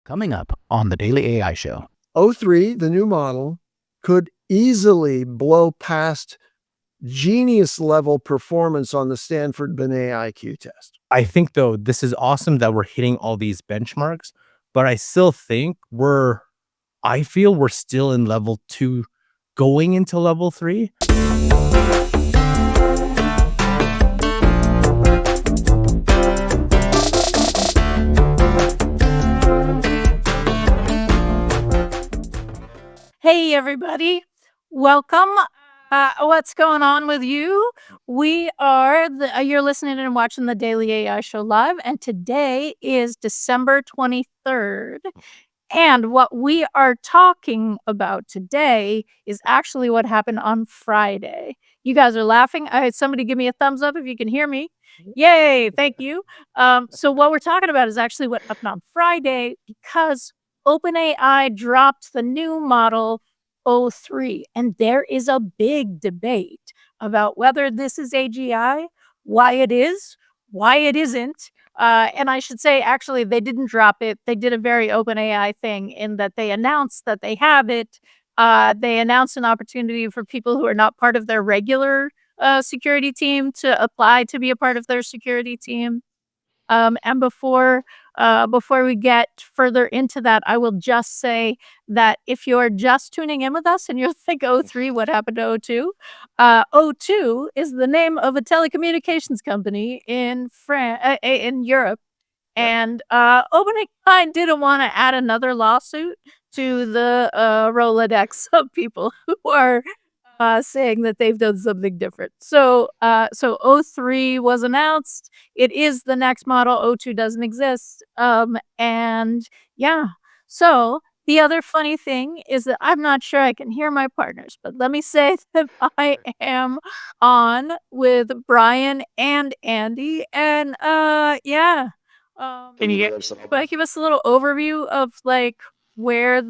Coming up on the Daily AI Show. O3, the new model, could easily blow past genius level performance on the Stanford-Binet IQ test. I think, though, this is awesome that we're hitting all these benchmarks, but I still think I feel we're still in level 2 going into level 3. Hey, everybody. Welcome. What's going on with you? You're listening and watching the Daily AI Show live, and today is December 23rd. And what we are talking about today is actually what happened on Friday. You guys are laughing. Somebody give me a thumbs up if you can hear me. Yay, thank you. So what we're talking about is actually what happened on Friday, because OpenAI dropped the new model O3, and there is a big debate about whether this is AGI, why it is, why it isn't. And I should say, actually, they didn't drop it. They did a very OpenAI thing in that they announced that they have it. They announced an opportunity for people who are not part of their regular security team to apply to be a part of their security team. And before we get further into that, I will just say that if you're just tuning in with us and you'll think O3, what happened to O2? O2 is the name of a telecommunications company in Europe. And OpenAI didn't want to add another lawsuit to the Rolodex of people who are saying that they've done something different. So O3 was announced. It is the next model. O2 doesn't exist. And yeah. So the other funny thing is that I'm not sure I can hear my partners, but let me say that I am on with Brian and Andy. And yeah. Can you get give us a little overview of like what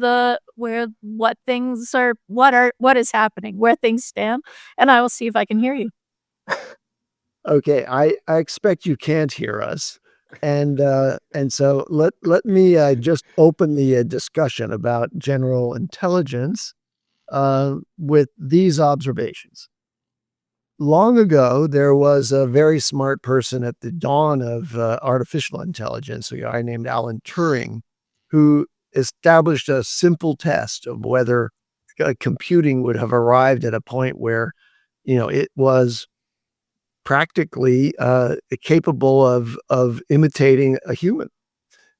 things are, what is happening, where things stand, and I will see if I can hear you. Okay, I expect you can't hear us. And so let me just open the discussion about general intelligence with these observations. Long ago, there was a very smart person at the dawn of artificial intelligence, a guy named Alan Turing, who established a simple test of whether computing would have arrived at a point where, it was practically capable of imitating a human.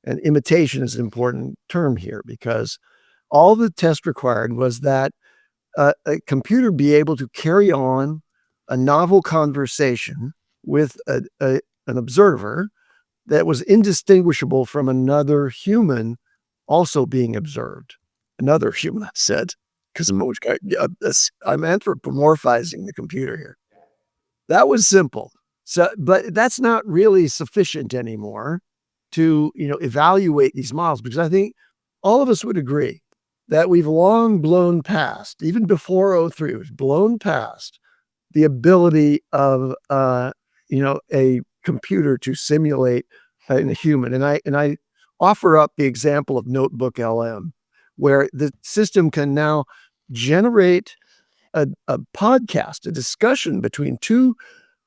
And imitation is an important term here because all the test required was that a computer be able to carry on a novel conversation with an observer that was indistinguishable from another human also being observed. Another human, I said, because I'm anthropomorphizing the computer here. That was simple. So, but that's not really sufficient anymore to, evaluate these models, because I think all of us would agree that we've long blown past, even before O3, we've blown past the ability of, a computer to simulate a human. And I offer up the example of Notebook LM, where the system can now generate a podcast, a discussion between two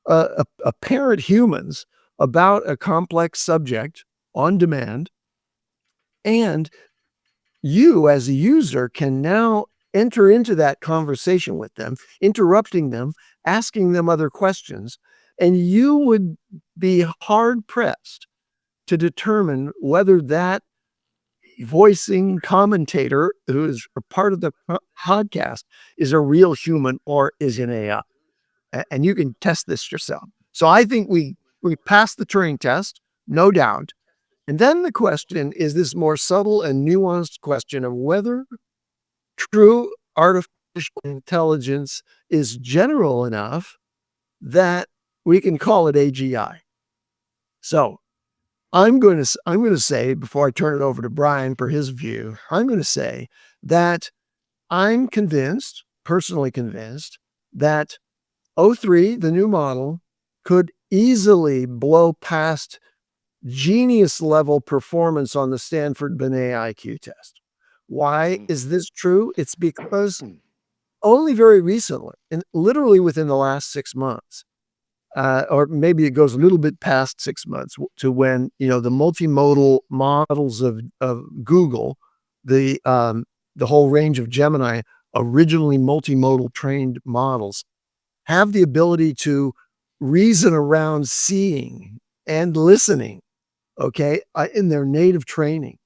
apparent humans about a complex subject on demand. And you, as a user, can now enter into that conversation with them, interrupting them, asking them other questions, and you would be hard-pressed to determine whether that voicing commentator who is a part of the podcast is a real human or is an AI. And you can test this yourself. So I think we passed the Turing test, no doubt. And then the question is this more subtle and nuanced question of whether true artificial intelligence is general enough that we can call it AGI. So I'm going to say, before I turn it over to Brian for his view, I'm going to say that I'm personally convinced, that O3, the new model, could easily blow past genius level performance on the Stanford-Binet IQ test. Why is this true? It's because only very recently, and literally within the last 6 months, or maybe it goes a little bit past 6 months to when, the multimodal models of Google, the whole range of Gemini, originally multimodal trained models, have the ability to reason around seeing and listening, in their native training.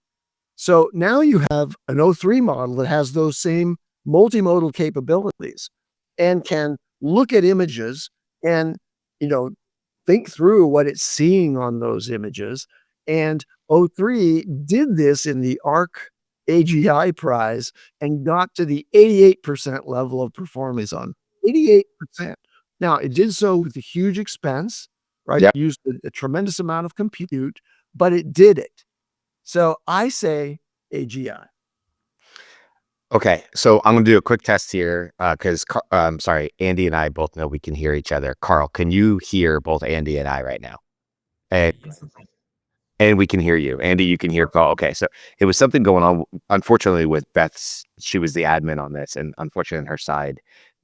So now you have an O3 model that has those same multimodal capabilities and can look at images and, think through what it's seeing on those images. And O3 did this in the AGI prize and got to the 88% level of performance on 88%. Now, it did so with a huge expense, right? Yep. It used a tremendous amount of compute, but it did it. So I say AGI. Okay, so I'm gonna do a quick test here because sorry, Andy and I both know we can hear each other. Karl, can you hear both Andy and I right now? And we can hear you. Andy, you can hear Karl. Okay, so it was something going on, unfortunately, with Beth's. She was the admin on this, and unfortunately, on her side,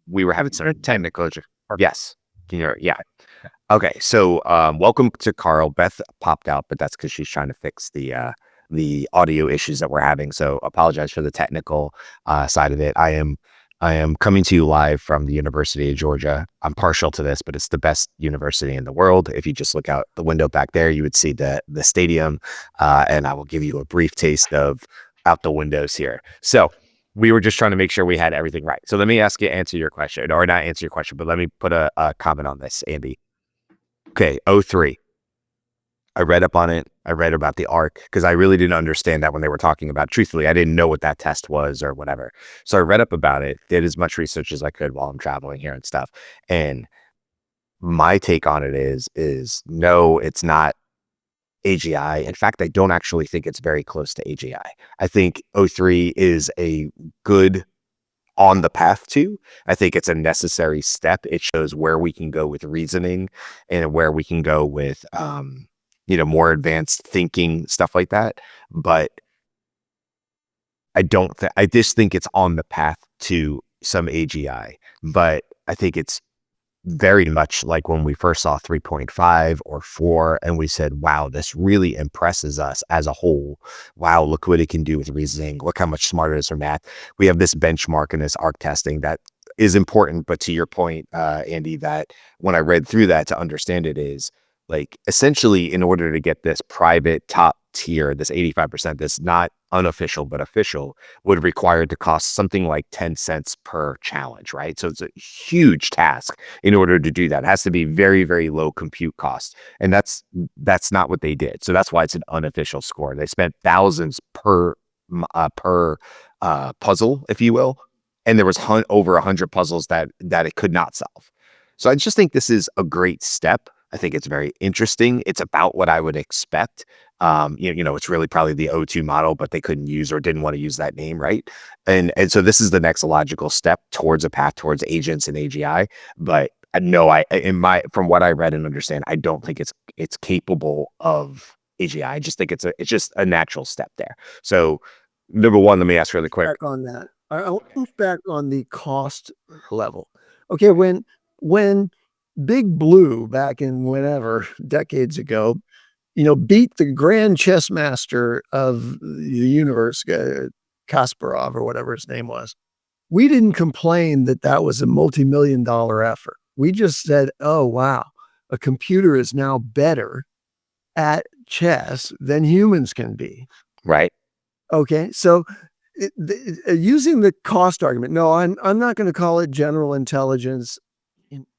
we were having some technical. Yes, can you hear? Yeah. Okay, so welcome to Karl. Beth popped out, but that's because she's trying to fix the audio issues that we're having. So apologize for the technical side of it. I am coming to you live from the University of Georgia. I'm partial to this, but it's the best university in the world. If you just look out the window back there, you would see the stadium, and I will give you a brief taste of out the windows here. So we were just trying to make sure we had everything right. So let me answer your question, or not answer your question, but let me put a comment on this, Andy. Okay, O3. I read up on it. I read about the ARC because I really didn't understand that when they were talking about it. Truthfully, I didn't know what that test was or whatever. So I read up about it, did as much research as I could while I'm traveling here and stuff. And my take on it is no, it's not AGI. In fact, I don't actually think it's very close to AGI. I think O3 is a good on the path to. I think it's a necessary step. It shows where we can go with reasoning and where we can go with more advanced thinking, stuff like that. But I just think it's on the path to some AGI. But I think it's very much like when we first saw 3.5 or 4 and we said, wow, this really impresses us as a whole. Wow, look what it can do with reasoning. Look how much smarter it is for math. We have this benchmark in this ARC testing that is important. But to your point, Andy, that when I read through that to understand it is like essentially in order to get this private top tier, this 85%, that's not unofficial but official, would require it to cost something like 10 cents per challenge, right? So it's a huge task in order to do that. It has to be very, very low compute cost. And that's not what they did. So that's why it's an unofficial score. They spent thousands per puzzle, if you will. And there was over 100 puzzles that it could not solve. So I just think this is a great step. I think it's very interesting. It's about what I would expect. It's really probably the O2 model, but they couldn't use or didn't want to use that name, right? And so this is the next logical step towards a path towards agents and AGI. But no, from what I read and understand, I don't think it's capable of AGI. I just think it's just a natural step there. So number one, let me ask really quick. Back on that. I'll move back on the cost level. Okay, when Big Blue back in whenever decades ago, beat the grand chess master of the universe, Kasparov or whatever his name was. We didn't complain that was a multi-million-dollar effort. We just said, "Oh wow, a computer is now better at chess than humans can be." Right. Okay, so using the cost argument, no, I'm not going to call it general intelligence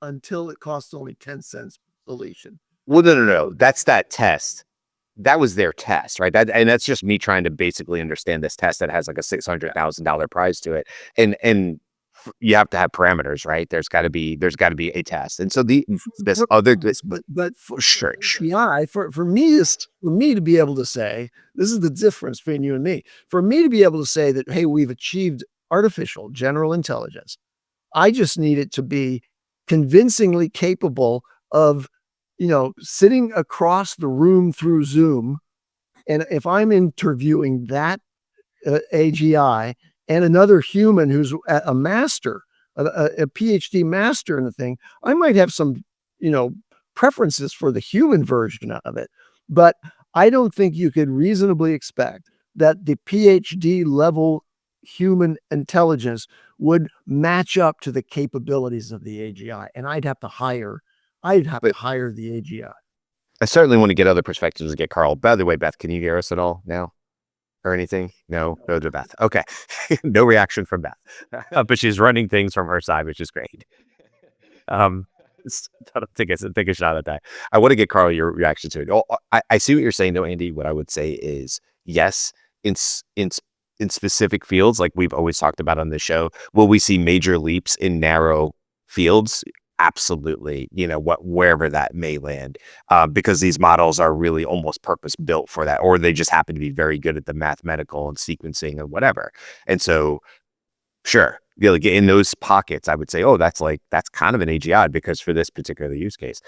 until it costs only 10 cents per solution. Well, no. That's that test. That was their test, right? And that's just me trying to basically understand this test that has like a $600,000 prize to it. And you have to have parameters, right? There's got to be a test. And so for sure. Yeah, for me to be able to say, this is the difference between you and me. For me to be able to say that, hey, we've achieved artificial general intelligence, I just need it to be convincingly capable of sitting across the room through Zoom, and if I'm interviewing that AGI and another human who's a master, a PhD master in the thing, I might have some, preferences for the human version of it. But I don't think you could reasonably expect that the PhD level human intelligence would match up to the capabilities of the AGI. And I'd have to hire the AGI. I certainly want to get other perspectives and get Karl. By the way, Beth, can you hear us at all now? Or anything? No to Beth. Okay. No reaction from Beth. But she's running things from her side, which is great. Take a shot at that. I want to get Karl your reaction to it. Oh, I see what you're saying though, Andy. What I would say is yes, in specific fields, like we've always talked about on this show, will we see major leaps in narrow fields? Absolutely, wherever that may land, because these models are really almost purpose built for that, or they just happen to be very good at the mathematical and sequencing and whatever. And so, sure, like in those pockets, I would say, oh, that's kind of an AGI because for this particular use case.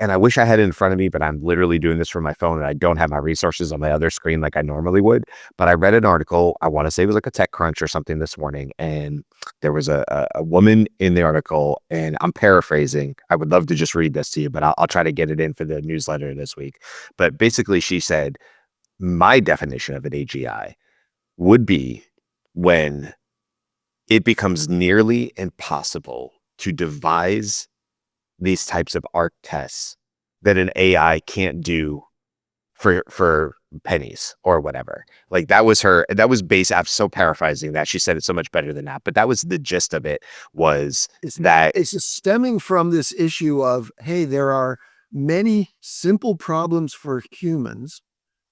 And I wish I had it in front of me, but I'm literally doing this from my phone and I don't have my resources on my other screen like I normally would. But I read an article, I want to say it was like a TechCrunch or something this morning. And there was a woman in the article, and I'm paraphrasing. I would love to just read this to you, but I'll try to get it in for the newsletter this week. But basically she said, my definition of an AGI would be when it becomes nearly impossible to devise these types of art tests that an AI can't do for pennies or whatever. Like that was based, I'm so paraphrasing that, she said it so much better than that, but that was the gist of it, was that it's just stemming from this issue of, hey, there are many simple problems for humans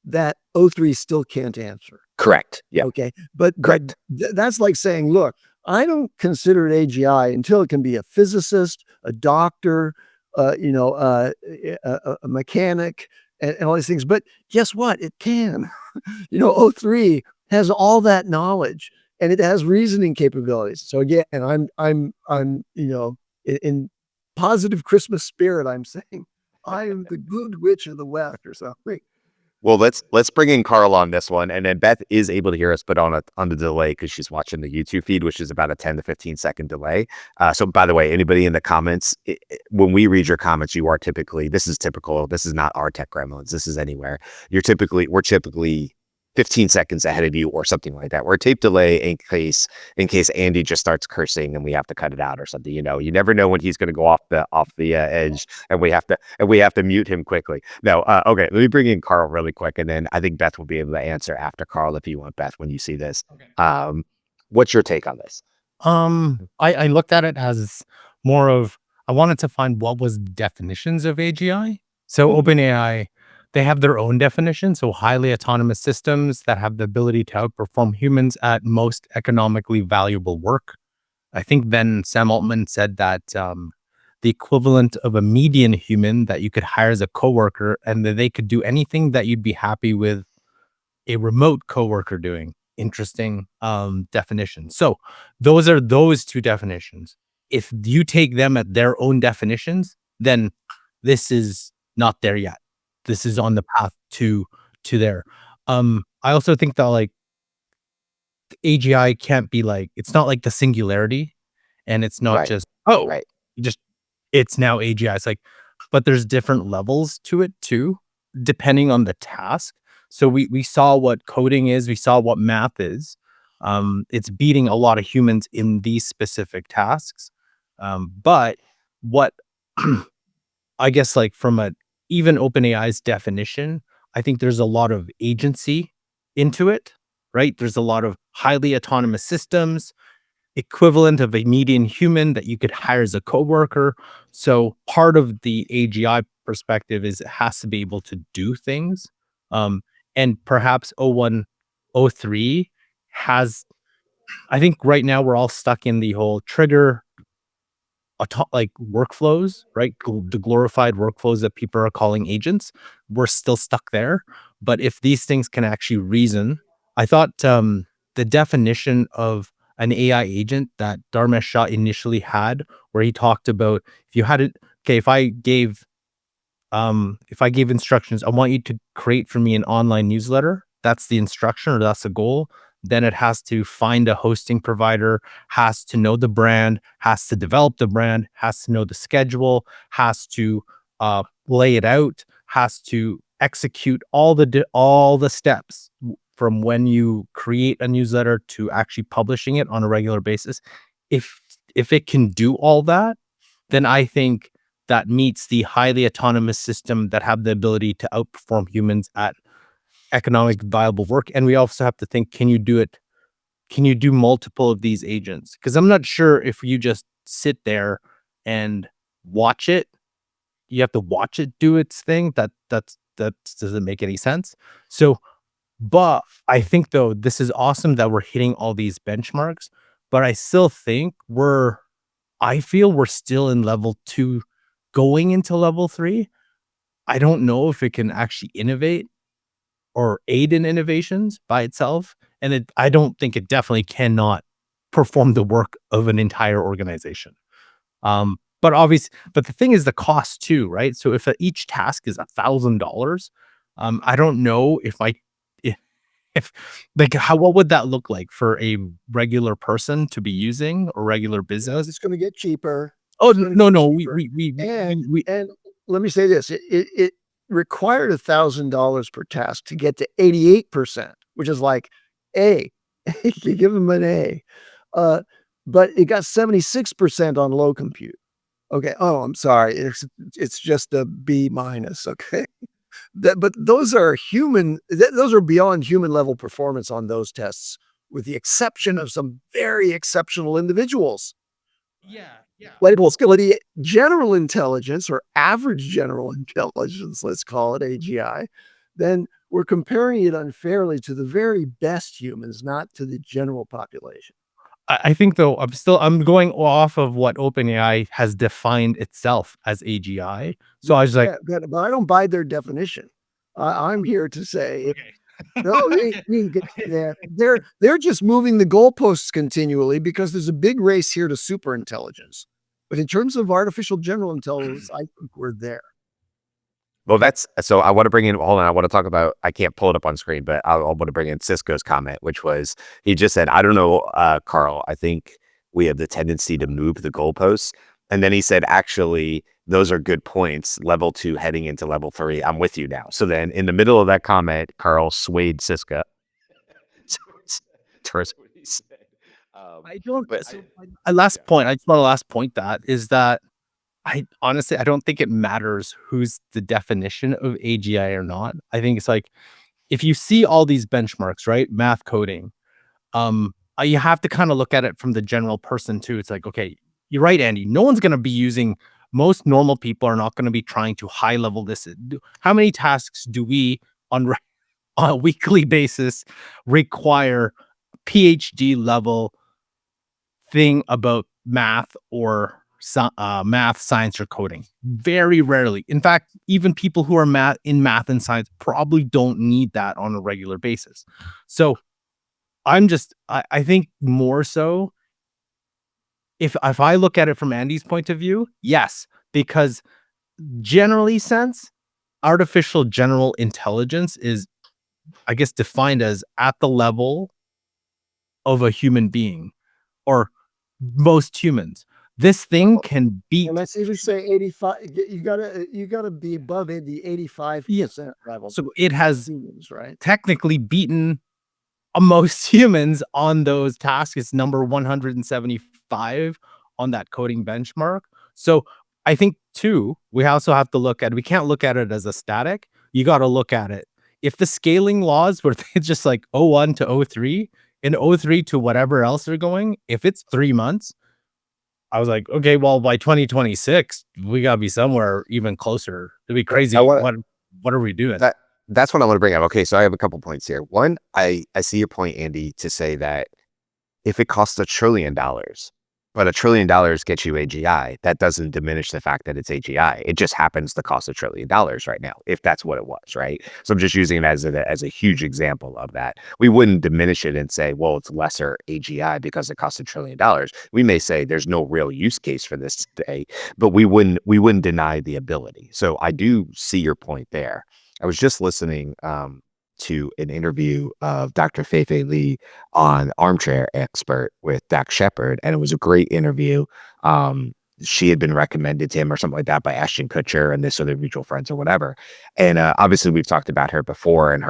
that O3 still can't answer. correct. Yeah. Okay. But Correct. that's like saying, look, I don't consider it AGI until it can be a physicist, a doctor, a mechanic, and all these things. But guess what? It can. O3 has all that knowledge and it has reasoning capabilities. So again, and I'm in positive Christmas spirit, I'm saying I am the good witch of the West or something. Well, let's bring in Karl on this one, and then Beth is able to hear us, but on the delay because she's watching the YouTube feed, which is about a 10 to 15 second delay. So, by the way, anybody in the comments, when we read your comments, this is typical. This is not our tech gremlins. This is anywhere. We're typically 15 seconds ahead of you or something like that. We're a tape delay in case Andy just starts cursing and we have to cut it out or something. You never know when he's going to go off the edge and we have to mute him quickly. No, okay. Let me bring in Karl really quick, and then I think Beth will be able to answer after Karl if you want, Beth, when you see this. Okay. What's your take on this? I looked at it as more of, I wanted to find what was definitions of AGI. So OpenAI, they have their own definition. So highly autonomous systems that have the ability to outperform humans at most economically valuable work. I think then Sam Altman said that the equivalent of a median human that you could hire as a coworker, and that they could do anything that you'd be happy with a remote coworker doing. Interesting definition. So those are those two definitions. If you take them at their own definitions, then this is not there yet. This is on the path to there. I also think that like AGI can't be like, it's not like the singularity, and it's not Right. just Right. it's now AGI. It's like, but there's different levels to it too, depending on the task. So we saw what coding is, we saw what math is. It's beating a lot of humans in these specific tasks. But what I guess like from even OpenAI's definition, I think there's a lot of agency into it, right? There's a lot of highly autonomous systems, equivalent of a median human that you could hire as a coworker. So part of the AGI perspective is it has to be able to do things. And perhaps O1, O3 has, I think right now we're all stuck in the whole trigger like workflows, right? The glorified workflows that people are calling agents. We're still stuck there. But if these things can actually reason, I thought the definition of an AI agent that Dharmesh Shah initially had, where he talked about if you had it, okay, if I gave if I gave instructions, I want you to create for me an online newsletter. That's the instruction, or that's the goal. Then it has to find a hosting provider, has to know the brand, has to develop the brand, has to know the schedule, has to lay it out, has to execute all the steps from when you create a newsletter to actually publishing it on a regular basis. If it can do all that, then I think that meets the highly autonomous system that have the ability to outperform humans at economic viable work. And we also have to think, can you do it? Can you do multiple of these agents? Because I'm not sure if you just sit there and watch it, you have to watch it do its thing. That doesn't make any sense. So, but I think though, this is awesome that we're hitting all these benchmarks, but I still think I feel we're still in level 2 going into level 3. I don't know if it can actually innovate or aid in innovations by itself. And I don't think it definitely cannot perform the work of an entire organization. But the thing is the cost too, right? So if each task is $1,000, I don't know if what would that look like for a regular person to be using, or regular business? It's going to get cheaper. Oh, It's gonna no, get no, cheaper. we And let me say this: it required $1,000 per task to get to 88%, which is like A. You give them an A, but it got 76% on low compute. Okay. Oh, I'm sorry. It's just a B minus. Okay. But those are those are beyond human level performance on those tests, with the exception of some very exceptional individuals. yeah. Label ability, general intelligence, or average general intelligence, let's call it AGI, then we're comparing it unfairly to the very best humans, not to the general population. I think though, I'm going off of what OpenAI has defined itself as AGI. So I was like, Yeah, but I don't buy their definition. I'm here to say, no, they didn't get there. They're just moving the goalposts continually because there's a big race here to super intelligence. But in terms of artificial general intelligence, I think we're there. Well, so I want to bring in, hold on, I want to talk about, I can't pull it up on screen, but I want to bring in Cisco's comment, which was, he just said, I don't know, Karl, I think we have the tendency to move the goalposts. And then he said, actually, those are good points. Level 2 heading into level 3. I'm with you now. So then in the middle of that comment, Karl swayed Cisco towards what he said. I don't. But So my last point, I just want to last point that is that I honestly, I don't think it matters who's the definition of AGI or not. I think it's like, if you see all these benchmarks, right? Math, coding, you have to kind of look at it from the general person too. It's like, okay, you're right, Andy. No one's going to be using, most normal people are not going to be trying to high level this. How many tasks do we on a weekly basis require PhD level thing about math or math, science, or coding? Very rarely. In fact, even people who are math and science probably don't need that on a regular basis. So I think more so, if I look at it from Andy's point of view, yes, because generally sense, artificial general intelligence is, I guess, defined as at the level of a human being, or most humans. This thing can beat. And let's even say 85. You gotta be above the 85% level. So it has humans, right? technically beaten most humans on those tasks. It's number 175 on that coding benchmark. So I think too, we also have to look at, we can't look at it as a static. You got to look at it. If the scaling laws were just like 01 to 03 and 03 to whatever else they're going, if it's 3 months, I was like, okay, well, by 2026, we got to be somewhere even closer. It'd be crazy. What are we doing? That's what I want to bring up. Okay, so I have a couple points here. One, I see your point, Andy, to say that if it costs $1 trillion, but $1 trillion gets you AGI. That doesn't diminish the fact that it's AGI. It just happens to cost $1 trillion right now, if that's what it was, right? So I'm just using it as a huge example of that. We wouldn't diminish it and say, well, it's lesser AGI because it costs $1 trillion. We may say there's no real use case for this today, but we wouldn't deny the ability. So I do see your point there. I was just listening to an interview of Dr. Fei-Fei Li on Armchair Expert with Dax Shepard, and it was a great interview. She had been recommended to him or something like that by Ashton Kutcher and this other mutual friends or whatever. And obviously we've talked about her before and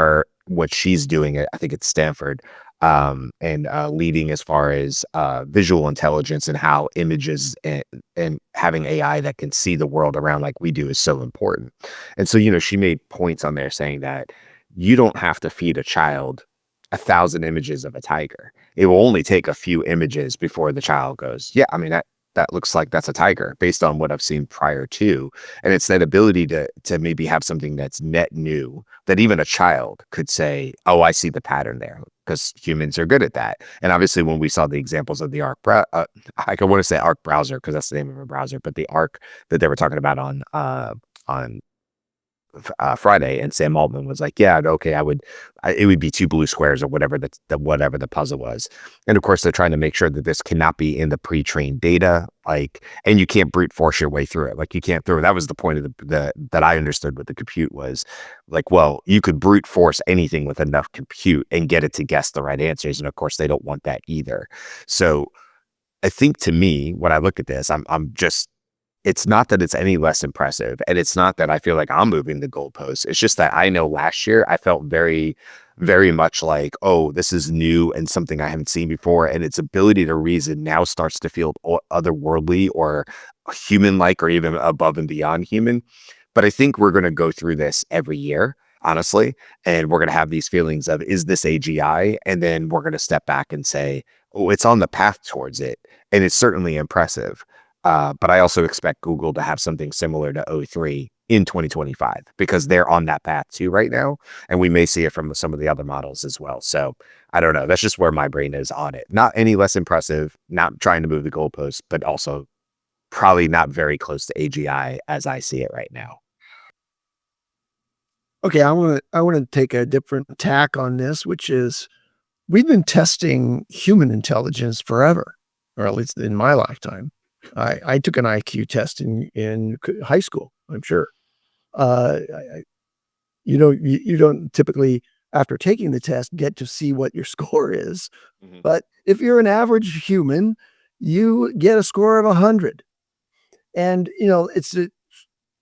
what she's doing I think it's Stanford, and leading as far as visual intelligence and how images and having AI that can see the world around like we do is so important. And so, she made points on there saying that you don't have to feed a child 1,000 images of a tiger. It will only take a few images before the child goes, yeah, I mean, that looks like that's a tiger based on what I've seen prior to. And it's that ability to maybe have something that's net new that even a child could say, oh, I see the pattern there, because humans are good at that. And obviously when we saw the examples of the I want to say Arc browser because that's the name of a browser, but the Arc that they were talking about on Friday, and Sam Altman was like, yeah, okay, it would be 2 blue squares or whatever whatever the puzzle was. And of course they're trying to make sure that this cannot be in the pre-trained data, and you can't brute force your way through it. Like you can't throw, that was the point of that I understood with the compute was like, well, you could brute force anything with enough compute and get it to guess the right answers. And of course they don't want that either. So I think to me, when I look at this, it's not that it's any less impressive, and it's not that I feel like I'm moving the goalposts. It's just that I know last year I felt very, very much like, oh, this is new and something I haven't seen before. And its ability to reason now starts to feel otherworldly or human-like or even above and beyond human. But I think we're going to go through this every year, honestly, and we're going to have these feelings of, is this AGI? And then we're going to step back and say, oh, it's on the path towards it. And it's certainly impressive. But I also expect Google to have something similar to O3 in 2025 because they're on that path too right now. And we may see it from some of the other models as well. So I don't know. That's just where my brain is on it. Not any less impressive, not trying to move the goalposts, but also probably not very close to AGI as I see it right now. Okay, I want to take a different tack on this, which is we've been testing human intelligence forever, or at least in my lifetime. I took an IQ test in high school, I'm sure. You don't typically, after taking the test, get to see what your score is. Mm-hmm. But if you're an average human, you get a score of 100. And, it's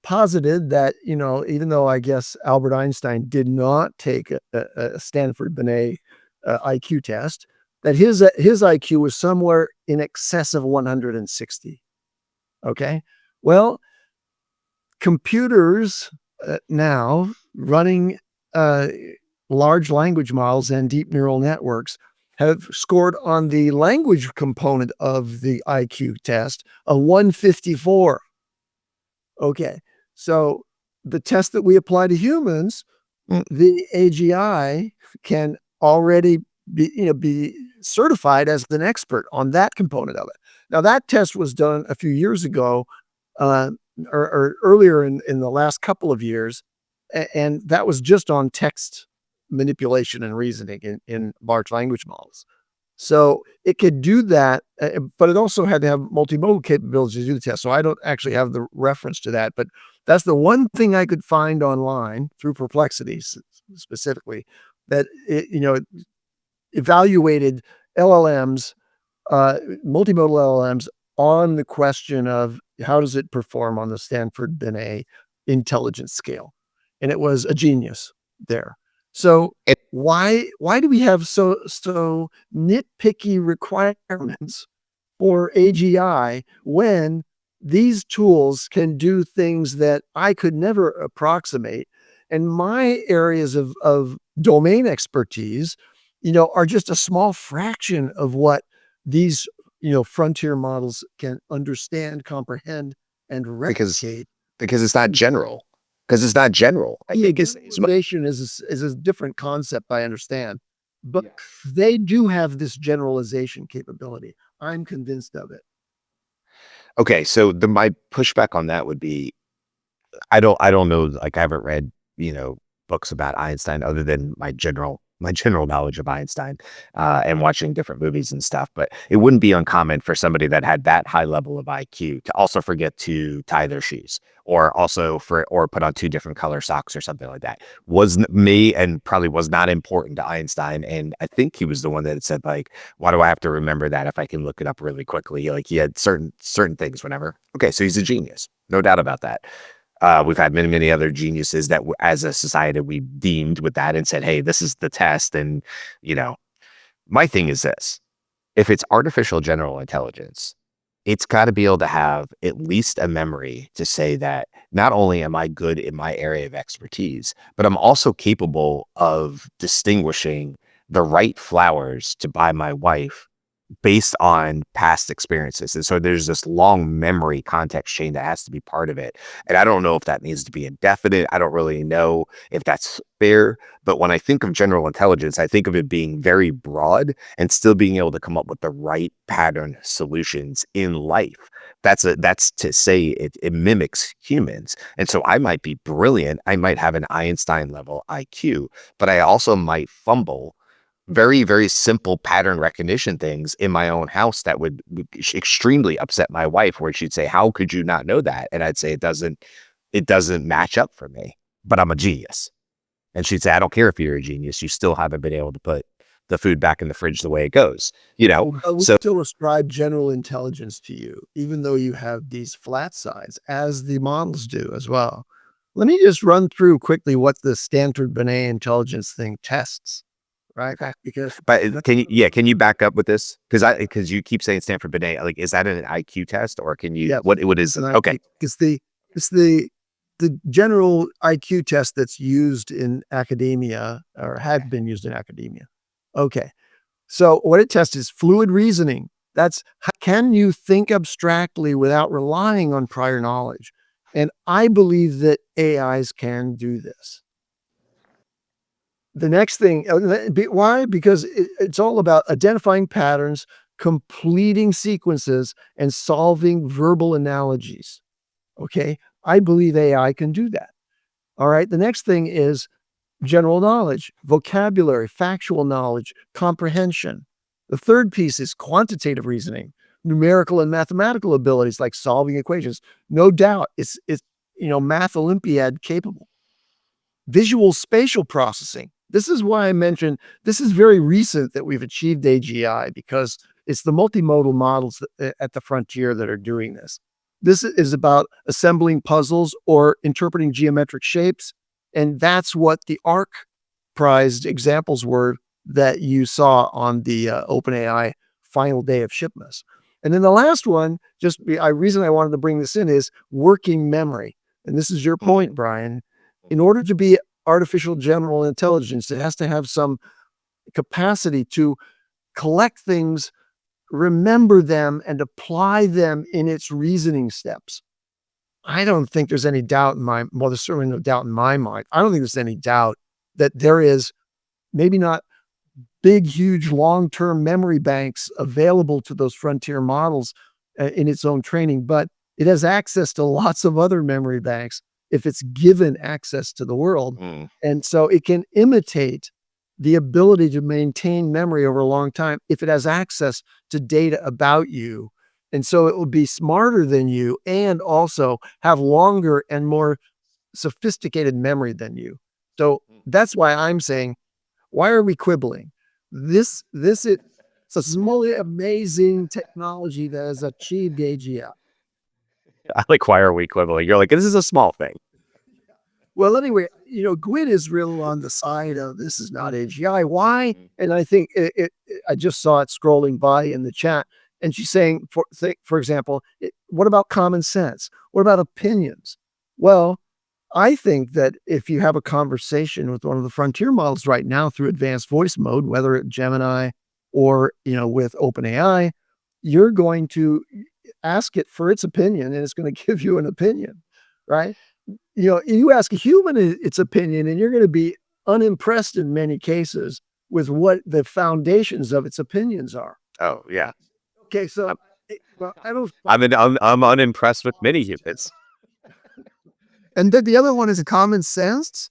posited that, even though I guess Albert Einstein did not take a Stanford-Binet IQ test, that his IQ was somewhere in excess of 160. Okay. Well, computers now running large language models and deep neural networks have scored on the language component of the IQ test a 154. Okay. So the test that we apply to humans, the AGI can already be certified as an expert on that component of it. Now that test was done a few years ago, or earlier in the last couple of years, and that was just on text manipulation and reasoning in large language models. So it could do that, but it also had to have multimodal capabilities to do the test. So I don't actually have the reference to that, but that's the one thing I could find online through Perplexity specifically that it evaluated LLMs, multimodal LLMs on the question of how does it perform on the Stanford-Binet intelligence scale. And it was a genius there. So why do we have so nitpicky requirements for AGI when these tools can do things that I could never approximate? And my areas of domain expertise, are just a small fraction of what these, frontier models can understand, comprehend, and replicate. Because it's not general. Because it's not general. I think generalization is a different concept, I understand. But they do have this generalization capability. I'm convinced of it. Okay, so my pushback on that would be, I don't know, like I haven't read, books about Einstein other than my general knowledge of Einstein, and watching different movies and stuff. But it wouldn't be uncommon for somebody that had that high level of IQ to also forget to tie their shoes, or or put on two different color socks or something like that. Wasn't me, and probably was not important to Einstein. And I think he was the one that said, like, why do I have to remember that if I can look it up really quickly? Like, he had certain things whenever. Okay, so he's a genius, no doubt about that. We've had many, many other geniuses that as a society, we deemed with that and said, hey, this is the test. And, my thing is this: if it's artificial general intelligence, it's got to be able to have at least a memory to say that not only am I good in my area of expertise, but I'm also capable of distinguishing the right flowers to buy my wife based on past experiences. And so there's this long memory context chain that has to be part of it. And I don't know if that needs to be indefinite. I don't really know if that's fair. But when I think of general intelligence, I think of it being very broad and still being able to come up with the right pattern solutions in life. That's to say it mimics humans. And so I might be brilliant. I might have an Einstein level IQ, but I also might fumble very, very simple pattern recognition things in my own house that would extremely upset my wife, where she'd say, how could you not know that? And I'd say, it doesn't match up for me, but I'm a genius. And she'd say, I don't care if you're a genius, you still haven't been able to put the food back in the fridge the way it goes, We so still ascribe general intelligence to you, even though you have these flat sides, as the models do as well. Let me just run through quickly what the Stanford-Binet intelligence thing tests, right? Because but can you back up with this? Because you keep saying Stanford-Binet, like, is that an IQ test, or can you, yeah, what is it's it? an Okay. it's the general IQ test that's used in academia, or had been used in academia. Okay. So what it tests is fluid reasoning. That's can you think abstractly without relying on prior knowledge? And I believe that AIs can do this. The next thing, why? Because it's all about identifying patterns, completing sequences, and solving verbal analogies. Okay. I believe AI can do that. All right. The next thing is general knowledge, vocabulary, factual knowledge, comprehension. The third piece is quantitative reasoning, numerical and mathematical abilities like solving equations. No doubt it's Math Olympiad capable. Visual spatial processing. This is why I mentioned this is very recent that we've achieved AGI, because it's the multimodal models at the frontier that are doing this. This is about assembling puzzles or interpreting geometric shapes. And that's what the ARC prized examples were that you saw on the OpenAI final day of shipments. And then the last one, reason I wanted to bring this in is working memory. And this is your point, Brian. In order to be artificial general intelligence, it has to have some capacity to collect things, remember them, and apply them in its reasoning steps. I don't think there's any doubt there's certainly no doubt in my mind. I don't think there's any doubt that there is maybe not big, huge, long-term memory banks available to those frontier models in its own training, but it has access to lots of other memory banks if it's given access to the world. And so it can imitate the ability to maintain memory over a long time if it has access to data about you. And so it will be smarter than you and also have longer and more sophisticated memory than you. So that's why I'm saying, why are we quibbling? This is it's a small, amazing technology that has achieved AGI. I like, why are we quibbling? You're like, this is a small thing. Well, anyway, Gwyn is real on the side of this is not AGI. Why? And I think I just saw it scrolling by in the chat, and she's saying, for example, what about common sense? What about opinions? Well, I think that if you have a conversation with one of the frontier models right now through advanced voice mode, whether at Gemini or with OpenAI, you're going to ask it for its opinion, and it's going to give you an opinion, right? You ask a human its opinion, and you're going to be unimpressed in many cases with what the foundations of its opinions are. Oh, yeah. Okay, so Well, I don't. I'm unimpressed with many humans. And then the other one is common sense.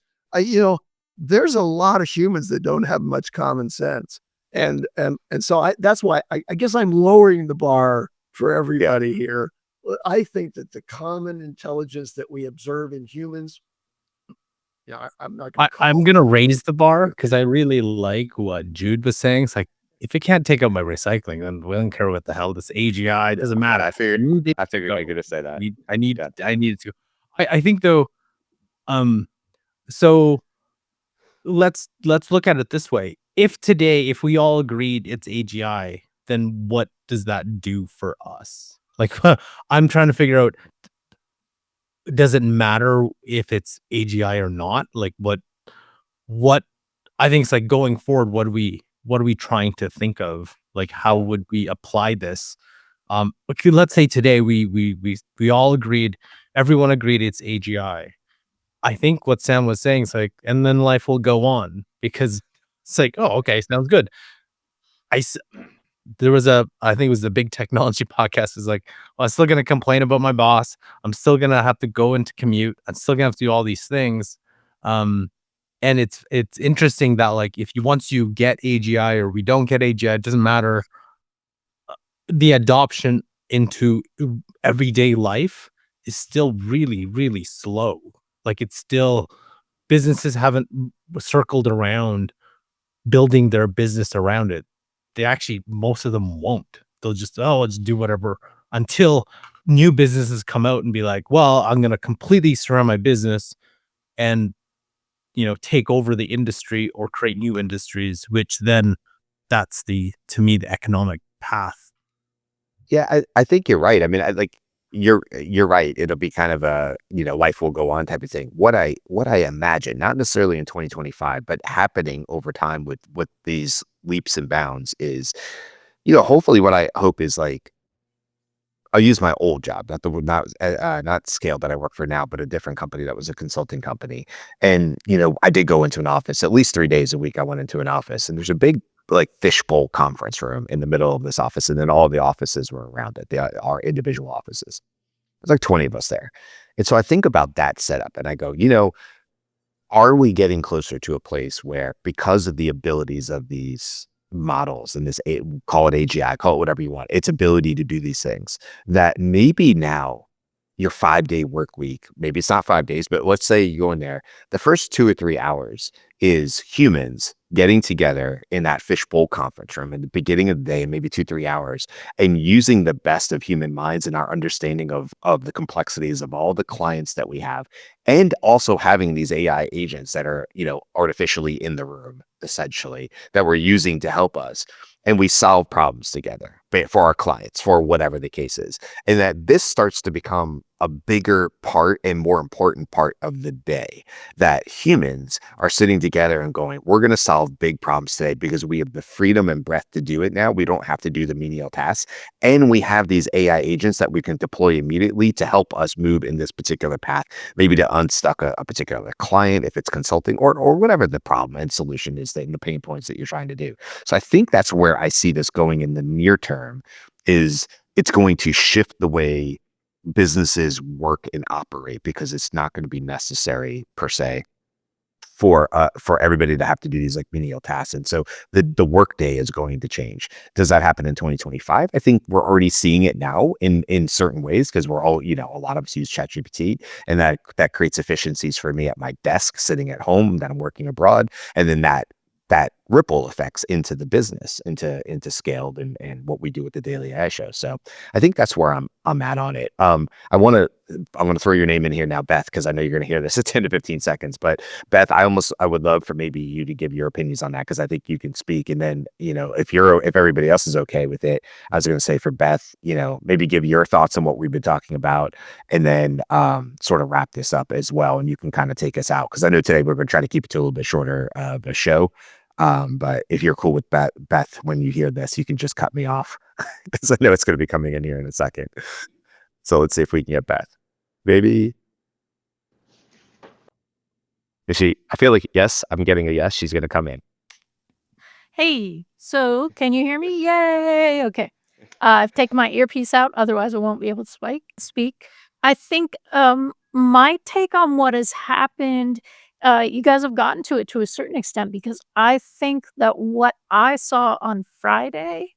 There's a lot of humans that don't have much common sense, and so that's why I guess I'm lowering the bar for everybody here. I think that the common intelligence that we observe in humans, I'm not. I'm gonna raise the bar because I really like what Jude was saying. It's like if it can't take out my recycling, then we don't care what the hell this AGI. It doesn't matter. I figured You need I figured go. you were gonna say that. I needed to. I think though. So let's look at it this way. If we all agreed it's AGI, then what does that do for us? Like, I'm trying to figure out, does it matter if it's AGI or not? Like, what I think it's like going forward, what are we trying to think of? Like, how would we apply this? Okay, let's say today we all agreed, everyone agreed it's AGI. I think what Sam was saying is like, and then life will go on because it's like, oh, okay, sounds good. There was I think it was the big technology podcast is like, well, I'm still going to complain about my boss. I'm still going to have to go into commute. I'm still going to have to do all these things. And it's interesting that like, once you get AGI or we don't get AGI, it doesn't matter. The adoption into everyday life is still really, really slow. Like it's still, businesses haven't circled around building their business around it. They actually, most of them won't. They'll just, let's do whatever until new businesses come out and be like, well, I'm going to completely surround my business and, take over the industry or create new industries, which then that's to me, the economic path. Yeah, I think you're right. I mean, you're right. It'll be kind of a, life will go on type of thing. What I imagine, not necessarily in 2025, but happening over time with these leaps and bounds is, hopefully what I hope is like, I'll use my old job, not scale that I work for now, but a different company that was a consulting company. And, I did go into an office at least 3 days a week. I went into an office and there's a big like fishbowl conference room in the middle of this office. And then all the offices were around it. Our individual offices. There's like 20 of us there. And so I think about that setup and I go, are we getting closer to a place where because of the abilities of these models and call it AGI, call it whatever you want, its ability to do these things, that maybe now your 5-day work week, maybe it's not 5 days, but let's say you go in there, the first 2 or 3 hours is humans getting together in that fishbowl conference room in the beginning of the day, maybe 2-3 hours, and using the best of human minds and our understanding of the complexities of all the clients that we have, and also having these AI agents that are, artificially in the room, essentially, that we're using to help us. And we solve problems together for our clients, for whatever the case is. And that this starts to become a bigger part and more important part of the day, that humans are sitting together and going, we're going to solve big problems today because we have the freedom and breadth to do it now. We don't have to do the menial tasks. And we have these AI agents that we can deploy immediately to help us move in this particular path, maybe to unstuck a particular client if it's consulting or whatever the problem and solution is, the pain points that you're trying to do. So I think that's where I see this going in the near term, is it's going to shift the way businesses work and operate, because it's not going to be necessary per se for everybody to have to do these like menial tasks. And so the work day is going to change. Does that happen in 2025? I think we're already seeing it now in certain ways, because we're all, a lot of us use ChatGPT, and that creates efficiencies for me at my desk sitting at home that I'm working abroad. And then that ripple effects into the business, into Scaled and what we do with the Daily AI Show. So I think that's where I'm at on it. I'm going to throw your name in here now, Beth, because I know you're going to hear this in 10 to 15 seconds. But Beth, I would love for maybe you to give your opinions on that, because I think you can speak. And then, if everybody else is okay with it, I was going to say for Beth, maybe give your thoughts on what we've been talking about, and then sort of wrap this up as well. And you can kind of take us out, because I know today we're going to try to keep it to a little bit shorter of a show. But if you're cool with Beth, when you hear this, you can just cut me off, because I know it's going to be coming in here in a second. So let's see if we can get Beth. Maybe. Is she? I feel like yes. I'm getting a yes. She's going to come in. Hey, so can you hear me? Yay. Okay. I've taken my earpiece out, otherwise I won't be able to speak. I think my take on what has happened, you guys have gotten to it to a certain extent because I think that what I saw on Friday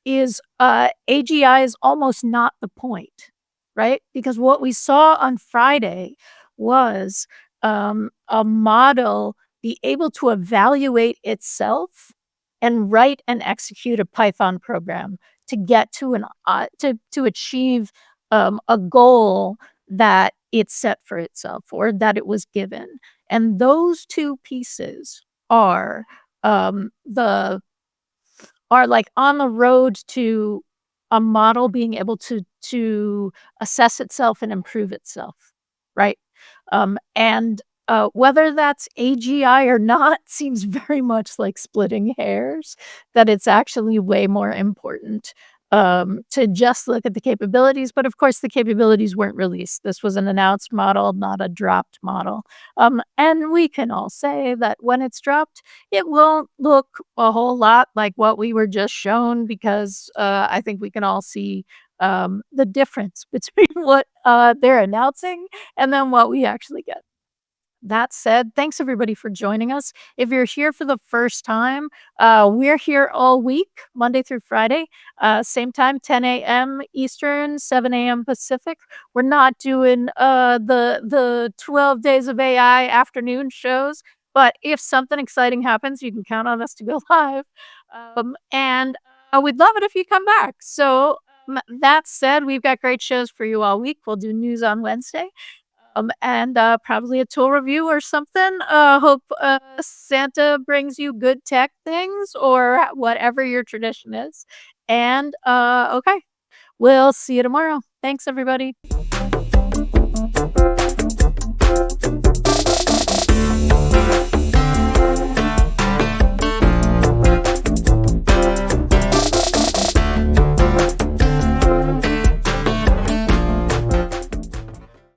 is AGI is almost not the point, right? Because what we saw on Friday was a model be able to evaluate itself and write and execute a Python program to get to an to achieve a goal that it set for itself or that it was given. And those two pieces are the are like on the road to a model being able to assess itself and improve itself, right? And whether that's AGI or not seems very much like splitting hairs, that it's actually way more important to just look at the capabilities. But of course, the capabilities weren't released. This was an announced model, not a dropped model. And we can all say that when it's dropped, it won't look a whole lot like what we were just shown because I think we can all see the difference between what they're announcing and then what we actually get. That said, thanks everybody for joining us. If you're here for the first time, we're here all week, Monday through Friday, same time, 10 a.m. Eastern, 7 a.m. Pacific. We're not doing the 12 Days of AI afternoon shows, but if something exciting happens, you can count on us to go live. And we'd love it if you come back. So that said, we've got great shows for you all week. We'll do news on Wednesday. And probably a tool review or something. Hope Santa brings you good tech things or whatever your tradition is. And okay, we'll see you tomorrow. Thanks, everybody.